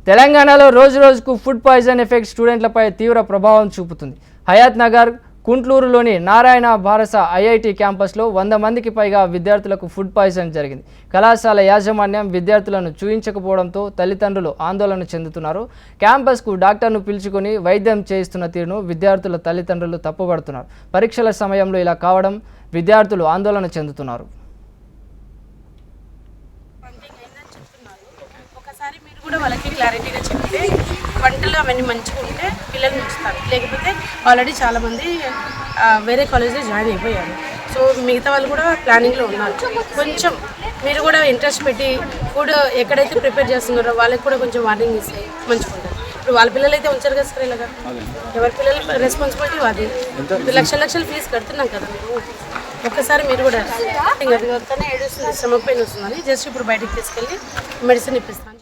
తెలంగాణలో రోజురోజుకు food poison effect స్టూడెంట్లపై తీవ్ర ప్రభావం చూపుతుంది. హయాత్ నగర్, కుంట్లూరులోని నారాయణ భారస ఐఐటి క్యాంపస్లో 100 మందికి పైగా విద్యార్థులకు ఫుడ్ పాయిజన్ జరిగింది. కళాశాల యాజమాన్యం విద్యార్థులను చూయించకపోవడంతో తల్లిదండ్రులు ఆందోళన చెందుతున్నారు. క్యాంపస్కు డాక్టర్ను పిలుచుకొని వైద్యం చేయిస్తున్న తీరును విద్యార్థుల తల్లిదండ్రులు తప్పుపడుతున్నారు. పరీక్షల సమయంలో ఇలా కావడం విద్యార్థులు ఆందోళన చెందుతున్నారు. ఒకసారి మీరు కూడా వాళ్ళకి క్లారిటీగా చెప్తే వంటలు అవన్నీ మంచిగా ఉంటే పిల్లలు ఉంచుతారు. లేకపోతే ఆల్రెడీ చాలామంది వేరే కాలేజ్లో జాయిన్ అయిపోయారు. సో మిగతా వాళ్ళు కూడా ప్లానింగ్లో ఉన్నారు. కొంచెం మీరు కూడా ఇంట్రెస్ట్ పెట్టి ఫుడ్ ఎక్కడైతే ప్రిపేర్ చేస్తున్నారో వాళ్ళకి కూడా కొంచెం వార్నింగ్ ఇస్తే మంచిగా ఉంటుంది. ఇప్పుడు వాళ్ళ పిల్లలు అయితే ఉంచారు కదా సార్, ఇలాగా ఎవరి పిల్లలు రెస్పాన్సిబిలిటీ అది. లక్షలు ఫీజు కడుతున్నాం కదా మేము. ఒక్కసారి మీరు కూడా అది వస్తేనే ఏడుస్తుంది, స్టమక్ పెయిన్ వస్తుందని జస్ట్ ఇప్పుడు బయటకు తీసుకెళ్ళి మెడిసిన్ ఇప్పిస్తాను.